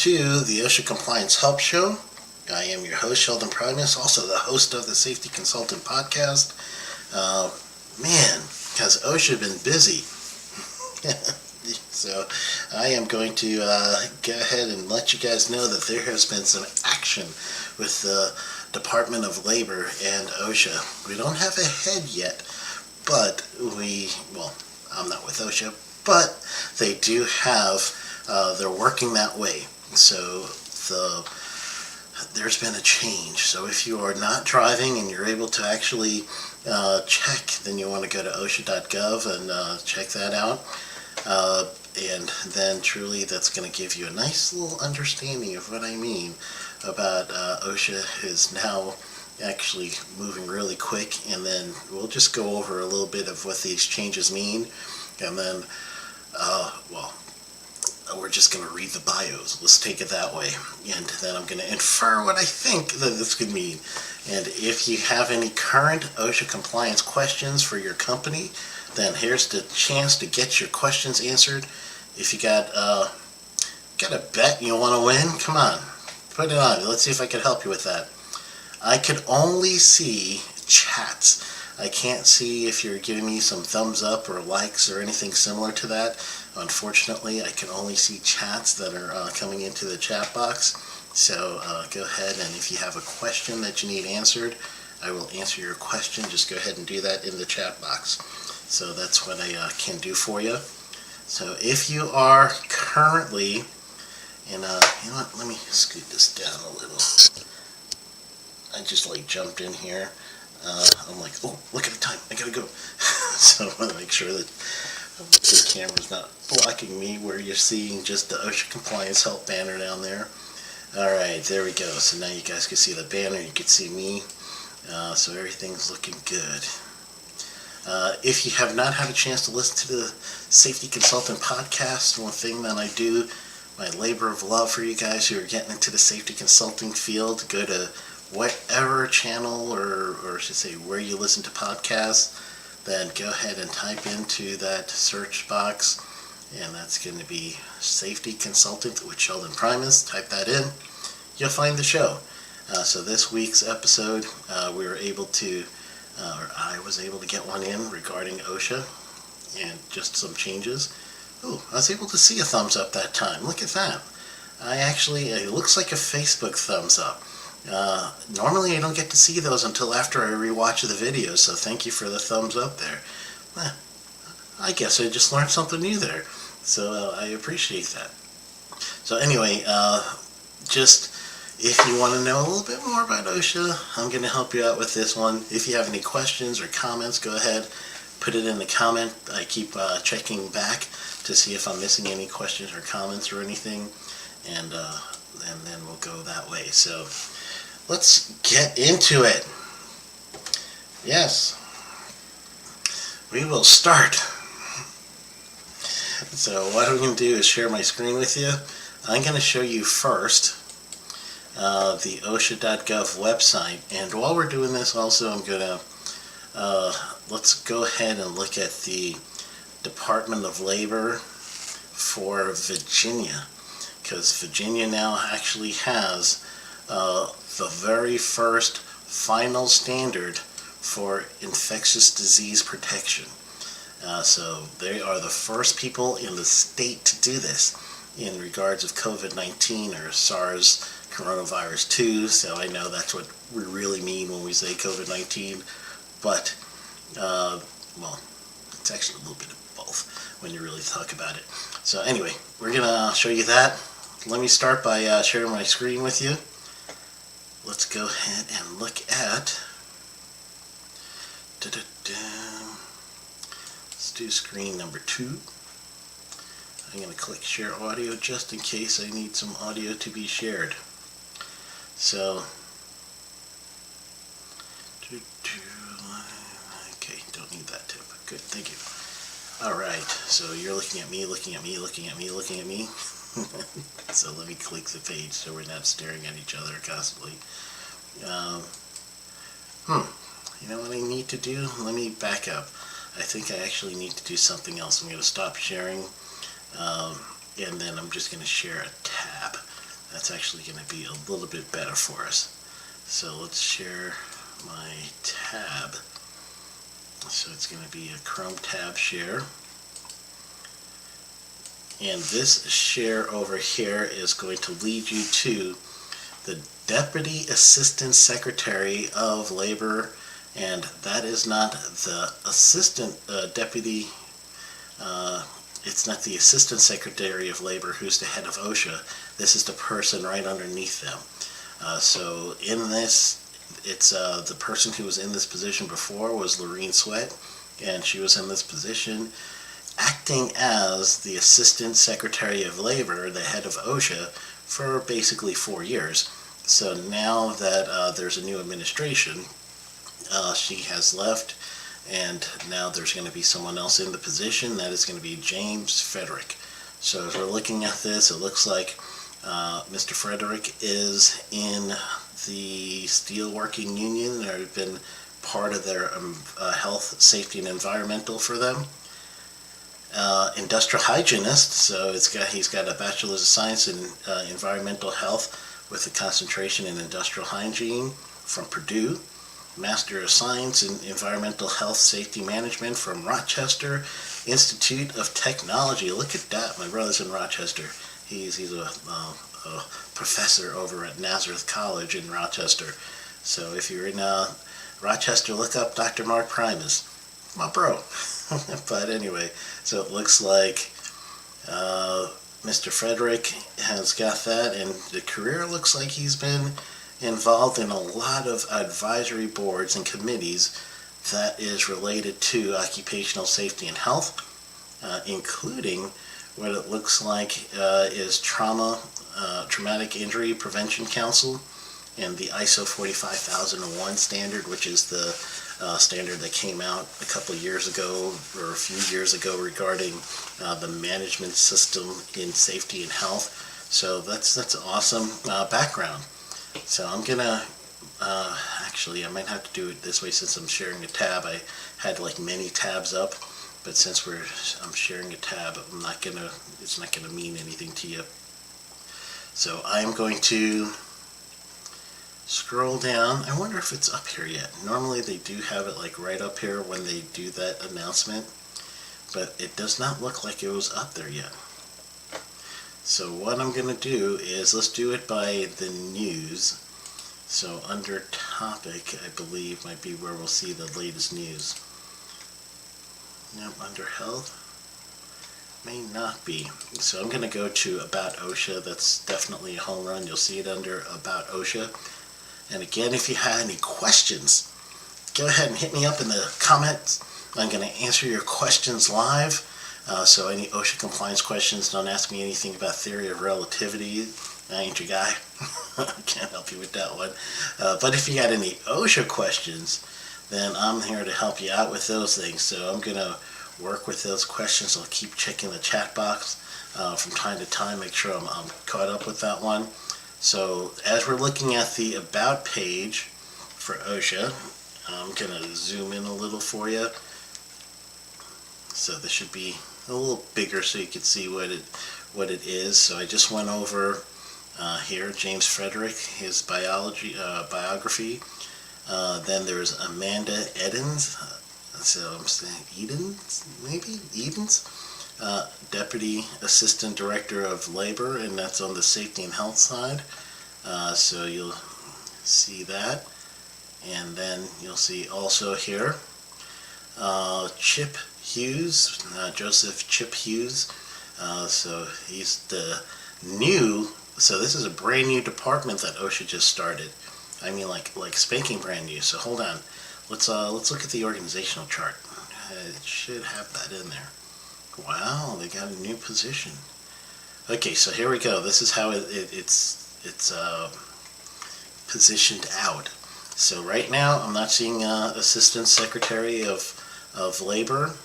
to the OSHA Compliance Help Show. I am your host, Sheldon Primus, also the host of the Safety Consultant Podcast. Man, has OSHA been busy. So I am going to go ahead and let you guys know that there has been some action with the Department of Labor and OSHA. We don't have a head yet, but I'm not with OSHA, but they do have, they're working that way. So there's been a change. So if you are not driving and you're able to actually check, then you want to go to OSHA.gov and check that out. And then truly that's going to give you a nice little understanding of what I mean about OSHA is now actually moving really quick, and then we'll just go over a little bit of what these changes mean, and then we're just going to read the bios. Let's take it that way, and then I'm going to infer what I think that this could mean. And if you have any current OSHA compliance questions for your company, then here's the chance to get your questions answered. If you got a bet you want to win, come on, put it on. Let's see if I can help you with that. I could only see chats. I can't see if you're giving me some thumbs up or likes or anything similar to that. Unfortunately, I can only see chats that are coming into the chat box. So go ahead, and if you have a question that you need answered, I will answer your question. Just go ahead and do that in the chat box. So that's what I can do for you. So if you are currently, and you know what, let me scoot this down a little. I just jumped in here. I'm like, oh, look at the time, I gotta go. So I want to make sure that the camera's not blocking me where you're seeing just the OSHA Compliance Help banner down there. Alright, there we go. So now you guys can see the banner, you can see me. So everything's looking good. If you have not had a chance to listen to the Safety Consultant Podcast, one thing that I do, my labor of love for you guys who are getting into the safety consulting field, go to whatever channel or I should say where you listen to podcasts, then go ahead and type into that search box, and that's going to be Safety Consultant with Sheldon Primus. Type that in, you'll find the show. So this week's episode, we were able to, or I was able to get one in regarding OSHA and just some changes. Ooh, I was able to see a thumbs up that time. Look at that. It looks like a Facebook thumbs up. Normally I don't get to see those until after I rewatch the video, so thank you for the thumbs up there. I guess I just learned something new there, so I appreciate that. So anyway, just if you want to know a little bit more about OSHA, I'm going to help you out with this one. If you have any questions or comments, go ahead, put it in the comment. I keep checking back to see if I'm missing any questions or comments or anything, and then we'll go that way. So let's get into it. Yes, we will start. So what I'm going to do is share my screen with you. I'm going to show you first the OSHA.gov website, and while we're doing this also I'm going to let's go ahead and look at the Department of Labor for Virginia, because Virginia now actually has the very first final standard for infectious disease protection. So they are the first people in the state to do this in regards of COVID-19 or SARS coronavirus 2. So I know that's what we really mean when we say COVID-19, but it's actually a little bit of both when you really talk about it. So anyway, we're gonna show you that. Let me start by sharing my screen with you. Let's go ahead and look at, let's do screen number 2. I'm going to click share audio just in case I need some audio to be shared. So, okay, don't need that tip. Good, thank you. Alright, so you're looking at me, looking at me, looking at me, looking at me. So let me click the page so we're not staring at each other constantly. You know what I need to do? Let me back up. I think I actually need to do something else. I'm going to stop sharing, and then I'm just going to share a tab. That's actually going to be a little bit better for us. So let's share my tab. So it's going to be a Chrome tab share. And this share over here is going to lead you to the Deputy Assistant Secretary of Labor, and that is not the Assistant Deputy, it's not the Assistant Secretary of Labor who's the head of OSHA. This is the person right underneath them. So in this, it's the person who was in this position before was Lorene Sweat, and she was in this position acting as the Assistant Secretary of Labor, the head of OSHA, for basically 4 years. So now that there's a new administration, she has left, and now there's going to be someone else in the position. That is going to be James Frederick. So as we're looking at this, it looks like Mr. Frederick is in the steelworking union. They've been part of their health, safety, and environmental for them. Industrial hygienist, so he's got a Bachelor's of Science in Environmental Health with a concentration in Industrial Hygiene from Purdue. Master of Science in Environmental Health Safety Management from Rochester Institute of Technology. Look at that, my brother's in Rochester. He's a professor over at Nazareth College in Rochester. So if you're in Rochester, look up Dr. Mark Primus, my bro. But anyway, so it looks like Mr. Frederick has got that, and the career looks like he's been involved in a lot of advisory boards and committees that is related to occupational safety and health, including what it looks like is Traumatic Injury Prevention Council, and the ISO 45001 standard, which is the standard that came out a couple of years ago, or a few years ago, regarding the management system in safety and health. So that's awesome background. So I'm gonna actually, I might have to do it this way since I'm sharing a tab. I had like many tabs up, but since I'm sharing a tab, it's not gonna mean anything to you. So I'm going to scroll down. I wonder if it's up here yet. Normally they do have it like right up here when they do that announcement, but it does not look like it was up there yet. So what I'm going to do is, let's do it by the news. So under topic, I believe might be where we'll see the latest news. Nope, under health, may not be. So I'm going to go to About OSHA. That's definitely a home run. You'll see it under About OSHA. And again, if you have any questions, go ahead and hit me up in the comments. I'm going to answer your questions live. So any OSHA compliance questions, don't ask me anything about theory of relativity. I ain't your guy. Can't help you with that one. But if you got any OSHA questions, then I'm here to help you out with those things. So I'm going to work with those questions. I'll keep checking the chat box from time to time, make sure I'm caught up with that one. So as we're looking at the About page for OSHA, I'm going to zoom in a little for you. So this should be a little bigger so you can see what it is. So I just went over here James Frederick, his biography. Then there's Amanda Edens. So I'm saying Edens, maybe Edens. Deputy Assistant Director of Labor, and that's on the safety and health side. So you'll see that, and then you'll see also here Chip Hughes, Joseph Chip Hughes. So he's the new. So this is a brand new department that OSHA just started. I mean, like spanking brand new. So hold on, let's look at the organizational chart. It should have that in there. Wow, they got a new position. Okay, so here we go. This is how it's positioned out. So right now, I'm not seeing Assistant Secretary of Labor,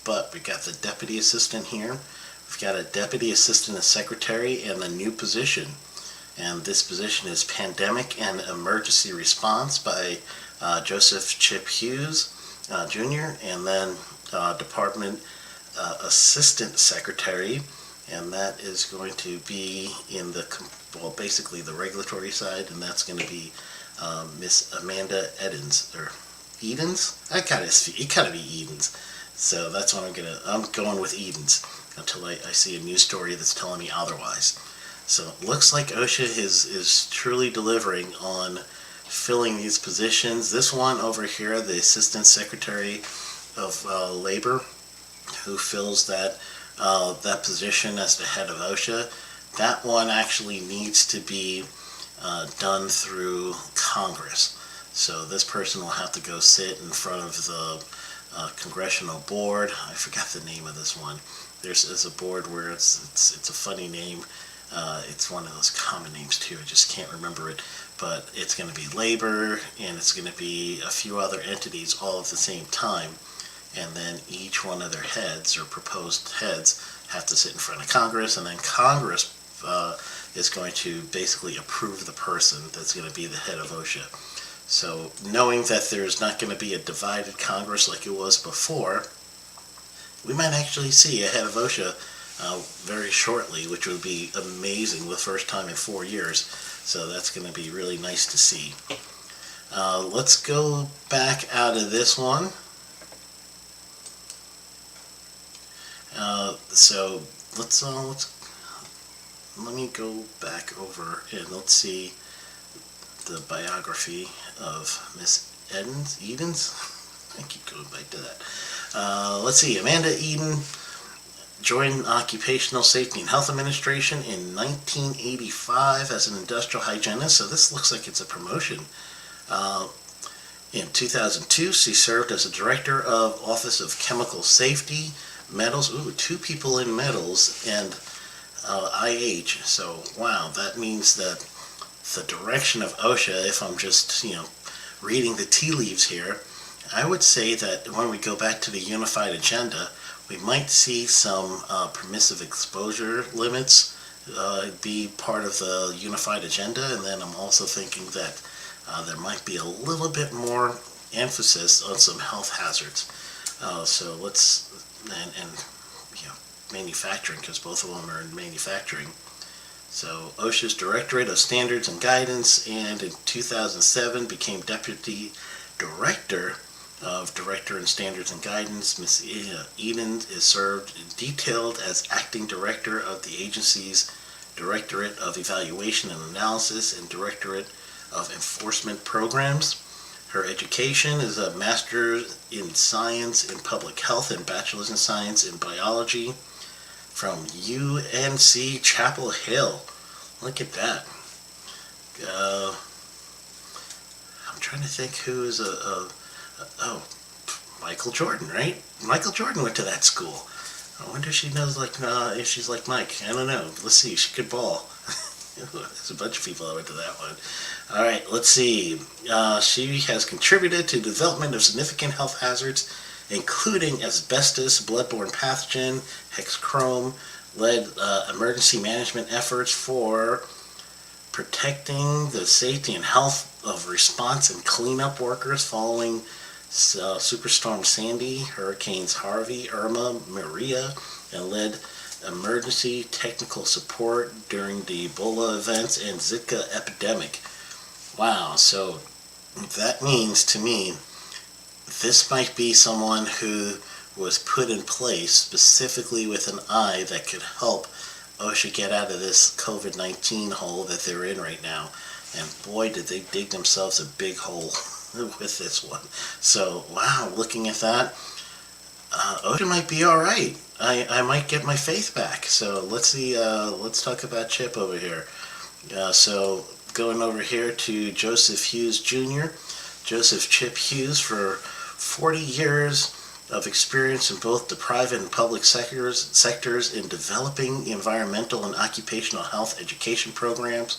but we got the Deputy Assistant here. We've got a Deputy Assistant Secretary and a new position. And this position is Pandemic and Emergency Response by Joseph Chip Hughes, Jr., and then Department Assistant Secretary, and that is going to be in the, well, basically the regulatory side, and that's going to be Miss Amanda Edens, or Edens? It gotta be Edens. So that's what I'm going with Edens until I see a news story that's telling me otherwise. So it looks like OSHA is truly delivering on filling these positions. This one over here, the Assistant Secretary of Labor, who fills that position as the head of OSHA, that one actually needs to be done through Congress. So this person will have to go sit in front of the congressional board. I forgot the name of this one. There's a board where it's a funny name. It's one of those common names too. I just can't remember it. But it's going to be labor, and it's going to be a few other entities all at the same time. And then each one of their heads, or proposed heads, have to sit in front of Congress, and then Congress is going to basically approve the person that's going to be the head of OSHA. So knowing that there's not going to be a divided Congress like it was before, we might actually see a head of OSHA very shortly, which would be amazing, the first time in 4 years. So that's going to be really nice to see. Let's go back out of this one. So let me go back over and let's see the biography of Miss Edens. I keep going back to that. Let's see, Amanda Eden joined Occupational Safety and Health Administration in 1985 as an industrial hygienist, so this looks like it's a promotion. In 2002, she served as a director of Office of Chemical Safety, Metals, 2 people in metals, and IH. So, wow, that means that the direction of OSHA, if I'm just, reading the tea leaves here, I would say that when we go back to the unified agenda, we might see some permissive exposure limits be part of the unified agenda, and then I'm also thinking that there might be a little bit more emphasis on some health hazards. So let's, and manufacturing, because both of them are in manufacturing. So OSHA's Directorate of Standards and Guidance, and in 2007 became Deputy Director of Director in Standards and Guidance. Ms. Eden is served detailed as Acting Director of the agency's Directorate of Evaluation and Analysis and Directorate of Enforcement Programs. Her education is a Master's in Science in Public Health and Bachelor's in Science in Biology from UNC Chapel Hill. Look at that. I'm trying to think who is Michael Jordan, right? Michael Jordan went to that school. I wonder if she knows, if she's like Mike. I don't know. Let's see. She could ball. There's a bunch of people that went to that one. All right, let's see. She has contributed to the development of significant health hazards, including asbestos, bloodborne pathogen, hexchrome, led emergency management efforts for protecting the safety and health of response and cleanup workers following Superstorm Sandy, Hurricanes Harvey, Irma, Maria, and led emergency technical support during the Ebola events and Zika epidemic. Wow, so that means to me this might be someone who was put in place specifically with an eye that could help OSHA get out of this COVID-19 hole that they're in right now. And boy, did they dig themselves a big hole with this one. So, wow, looking at that, OSHA might be all right. I might get my faith back. So let's see. Let's talk about Chip over here. So going over here to Joseph Hughes Jr. Joseph Chip Hughes, for 40 years of experience in both the private and public sectors in developing environmental and occupational health education programs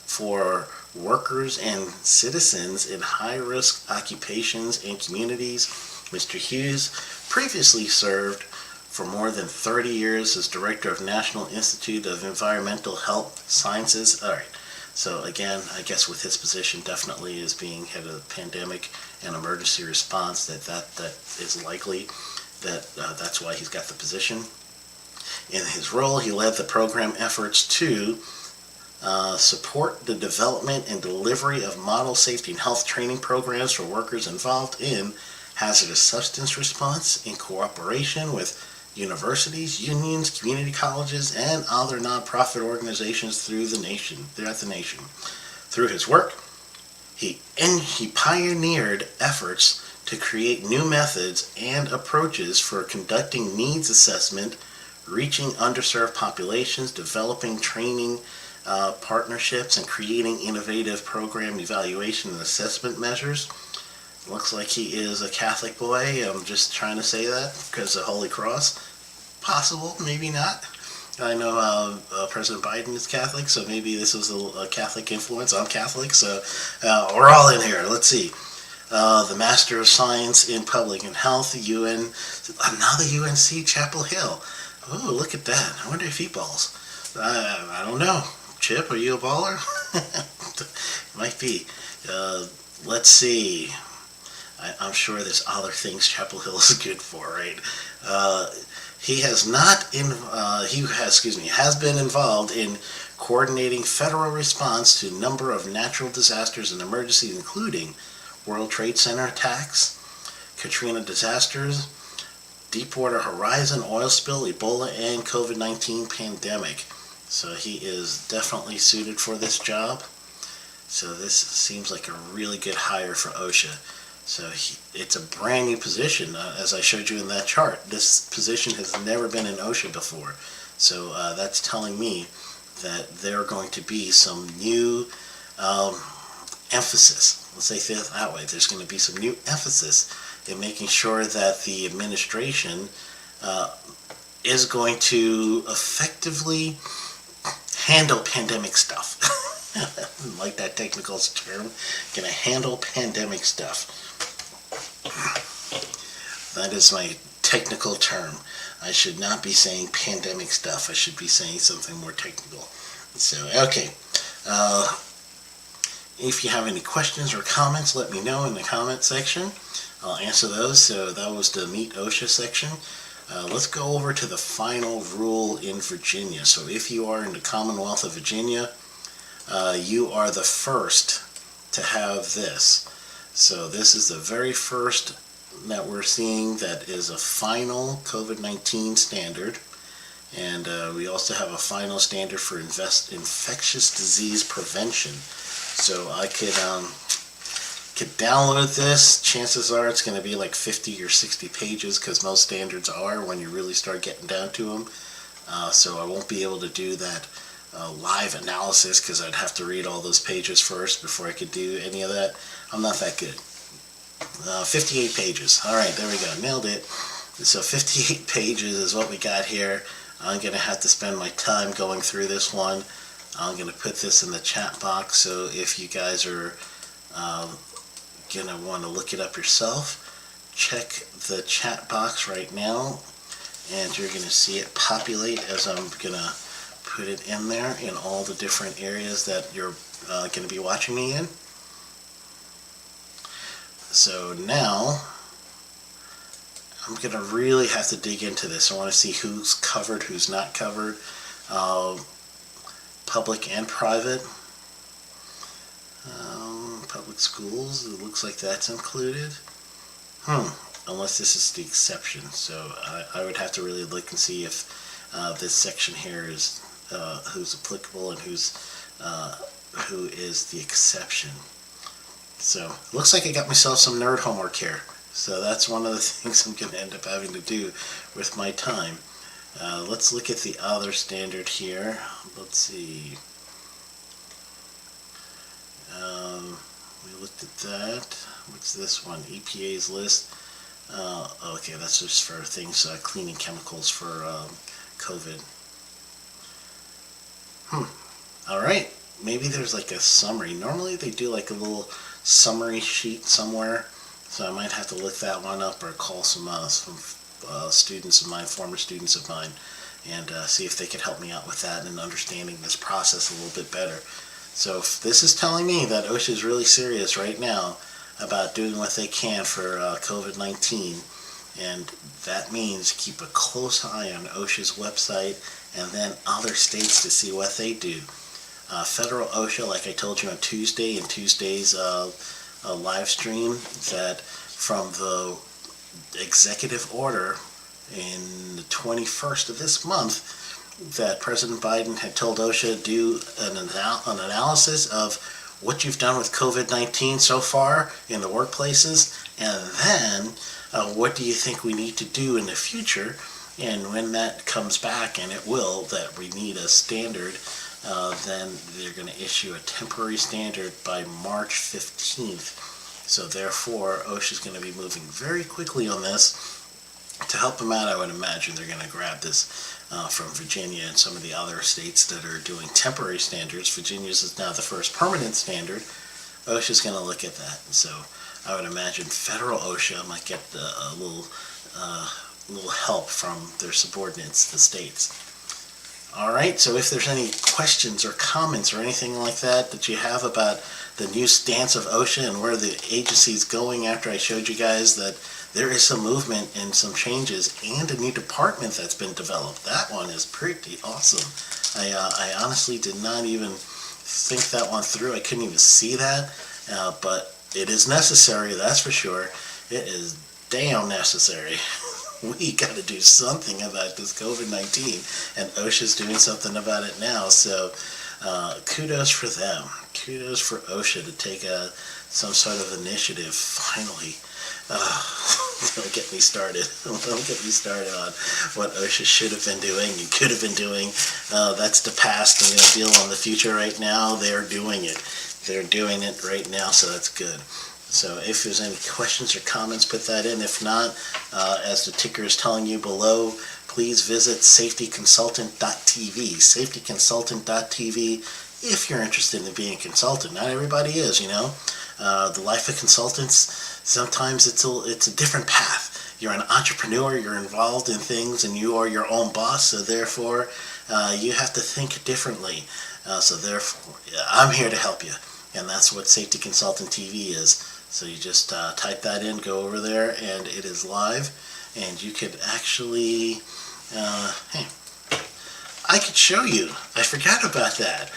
for workers and citizens in high-risk occupations and communities. Mr. Hughes previously served for more than 30 years as Director of National Institute of Environmental Health Sciences. All right, so again, I guess with his position definitely as being head of the pandemic and emergency response, that is likely that that's why he's got the position. In his role, he led the program efforts to support the development and delivery of model safety and health training programs for workers involved in hazardous substance response in cooperation with universities, unions, community colleges, and other nonprofit organizations throughout the nation. Through his work, he pioneered efforts to create new methods and approaches for conducting needs assessment, reaching underserved populations, developing training partnerships, and creating innovative program evaluation and assessment measures. Looks like he is a Catholic boy. I'm just trying to say that because of Holy Cross. Possible, maybe not. I know President Biden is Catholic, so maybe this was a Catholic influence. I'm Catholic, so we're all in here. Let's see. The Master of Science in Public and Health, UN, another UNC Chapel Hill. Oh, look at that. I wonder if he balls. I don't know. Chip, are you a baller? Might be. Let's see. I'm sure there's other things Chapel Hill is good for, right? He has been involved in coordinating federal response to a number of natural disasters and emergencies, including World Trade Center attacks, Katrina disasters, Deepwater Horizon oil spill, Ebola, and COVID-19 pandemic. So he is definitely suited for this job. So this seems like a really good hire for OSHA. So it's a brand new position, as I showed you in that chart. This position has never been in OSHA before. So that's telling me that there are going to be some new emphasis. Let's say it that way. There's going to be some new emphasis in making sure that the administration is going to effectively handle pandemic stuff. Like that technical term. Going to handle pandemic stuff. That is my technical term. I should not be saying pandemic stuff. I should be saying something more technical. So, okay. If you have any questions or comments, let me know in the comment section. I'll answer those. So that was the Meet OSHA section. Let's go over to the final rule in Virginia. So if you are in the Commonwealth of Virginia, you are the first to have this. So this is the very first that we're seeing that is a final COVID-19 standard. And we also have a final standard for infectious disease prevention. So I could download this. Chances are it's going to be like 50 or 60 pages because most standards are when you really start getting down to them. So I won't be able to do that live analysis because I'd have to read all those pages first before I could do any of that. I'm not that good. 58 pages. All right, there we go. Nailed it. So 58 pages is what we got here. I'm going to have to spend my time going through this one. I'm going to put this in the chat box, so if you guys are going to want to look it up yourself, check the chat box right now, and you're going to see it populate as I'm going to put it in there in all the different areas that you're going to be watching me in. So now, I'm going to really have to dig into this. I want to see who's covered, who's not covered. Public and private. Public schools, it looks like that's included. Unless this is the exception. So I would have to really look and see if this section here is who's applicable and who is the exception. So looks like I got myself some nerd homework here. So that's one of the things I'm going to end up having to do with my time. Let's look at the other standard here. Let's see. We looked at that. What's this one? EPA's list. Okay, that's just for things, cleaning chemicals for COVID. Alright, maybe there's like a summary. Normally they do like a little summary sheet somewhere. So I might have to look that one up or call some students of mine, former students of mine, and see if they could help me out with that and understanding this process a little bit better. So if this is telling me that OSHA is really serious right now about doing what they can for COVID-19 And that means keep a close eye on OSHA's website and then other states to see what they do. Federal OSHA, like I told you on Tuesday, in Tuesday's live stream, that from the executive order in the 21st of this month, that President Biden had told OSHA to do an analysis of what you've done with COVID-19 so far in the workplaces, and then what do you think we need to do in the future. And when that comes back, and it will, that we need a standard, then they're going to issue a temporary standard by March 15th. So therefore, OSHA is going to be moving very quickly on this. To help them out, I would imagine they're going to grab this from Virginia and some of the other states that are doing temporary standards. Virginia's is now the first permanent standard. OSHA's going to look at that. So I would imagine federal OSHA might get a little help from their subordinates, the states. All right, so if there's any questions or comments or anything like that that you have about the new stance of OSHA and where the agency's going, after I showed you guys that there is some movement and some changes and a new department that's been developed. That one is pretty awesome. I honestly did not even think that one through. I couldn't even see that, but it is necessary, that's for sure. It is damn necessary. We got to do something about this COVID-19, and OSHA's doing something about it now, so kudos for them. Kudos for OSHA to take some sort of initiative, finally. Don't get me started. Don't get me started on what OSHA should have been doing and could have been doing. That's the past. I'm going to deal on the future right now. They're doing it. They're doing it right now, so that's good. So if there's any questions or comments, put that in. If not, as the ticker is telling you below, please visit safetyconsultant.tv. Safetyconsultant.tv if you're interested in being a consultant. Not everybody is, you know. The life of consultants, sometimes it's a different path. You're an entrepreneur, you're involved in things, and you are your own boss, so therefore you have to think differently. So therefore, I'm here to help you, and that's what Safety Consultant TV is. So you just type that in, go over there, and it is live, and you could actually, hey, I could show you. I forgot about that.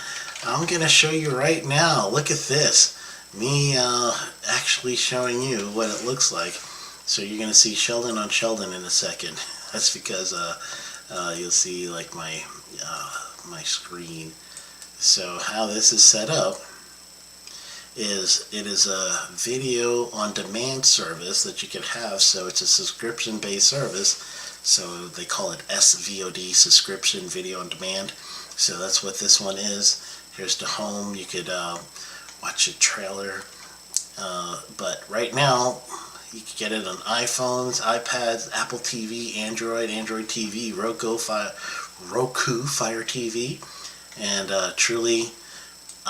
I'm going to show you right now. Look at this. Me actually showing you what it looks like. So you're going to see Sheldon on Sheldon in a second. That's because you'll see like my screen. So how this is set up is it is a video on demand service that you can have. So it's a subscription based service. So they call it SVOD, subscription video on demand. So that's what this one is. Here's the home. You could watch a trailer, but right now you can get it on iPhones, iPads, Apple TV, Android TV, Roku, Fire TV, and truly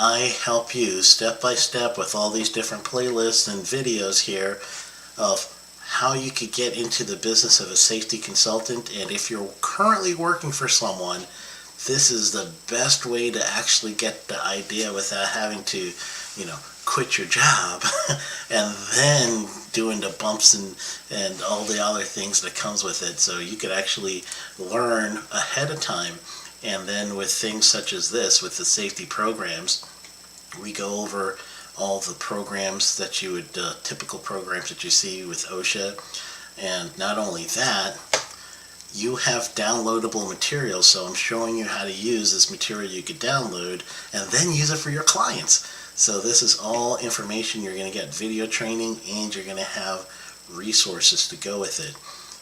I help you step by step with all these different playlists and videos here of how you could get into the business of a safety consultant. And if you're currently working for someone, this is the best way to actually get the idea without having to, you know, quit your job and then doing the bumps and all the other things that comes with it. So you could actually learn ahead of time. And then with things such as this, with the safety programs, we go over all the programs that you would, typical programs that you see with OSHA. And not only that, you have downloadable material, so I'm showing you how to use this material you could download and then use it for your clients. So this is all information. You're going to get video training and you're going to have resources to go with it.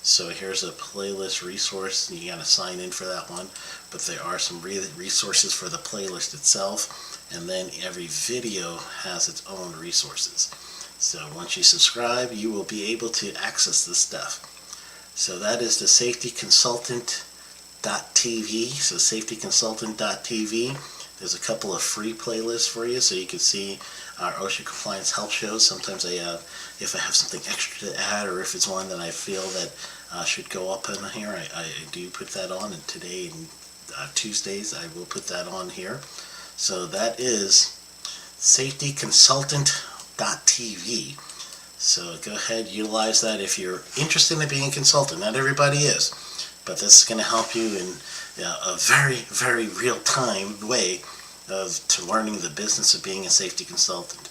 So here's a playlist resource. You got to sign in for that one, but there are some resources for the playlist itself, and then every video has its own resources. So once you subscribe, you will be able to access this stuff. So that is the safetyconsultant.tv. So safetyconsultant.tv. There's a couple of free playlists for you, so you can see our OSHA compliance help shows. Sometimes if I have something extra to add, or if it's one that I feel that should go up in here, I do put that on. And today and Tuesdays, I will put that on here. So that is safetyconsultant.tv. So go ahead, utilize that if you're interested in being a consultant. Not everybody is, but this is going to help you in a very, very real-time way to learning the business of being a safety consultant.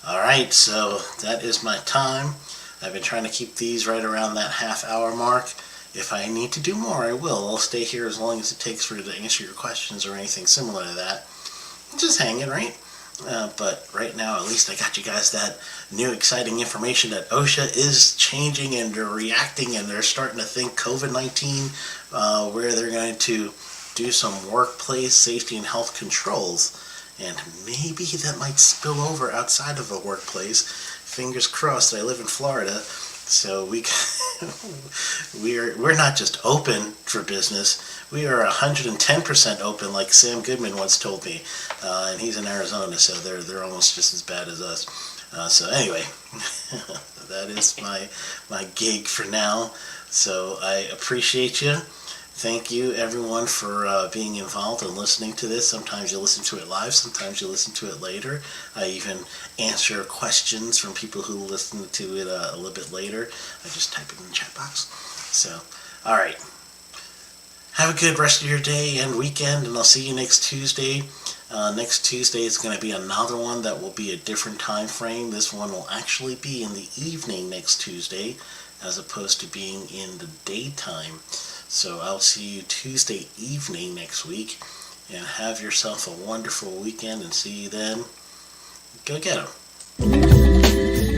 All right, so that is my time. I've been trying to keep these right around that half-hour mark. If I need to do more, I will. I'll stay here as long as it takes for you to answer your questions or anything similar to that. Just hanging, right? But right now, at least I got you guys that new exciting information that OSHA is changing and they're reacting and they're starting to think COVID-19, where they're going to do some workplace safety and health controls. And maybe that might spill over outside of the workplace. Fingers crossed. I live in Florida, so we're not just open for business. We are 110% open, like Sam Goodman once told me, and he's in Arizona, so they're almost just as bad as us. So anyway, that is my gig for now. So I appreciate you. Thank you, everyone, for being involved and listening to this. Sometimes you listen to it live, sometimes you listen to it later. I even answer questions from people who listen to it a little bit later. I just type it in the chat box. So, all right. Have a good rest of your day and weekend, and I'll see you next Tuesday. Next Tuesday is going to be another one that will be a different time frame. This one will actually be in the evening next Tuesday, as opposed to being in the daytime. So I'll see you Tuesday evening next week, and have yourself a wonderful weekend, and see you then. Go get 'em.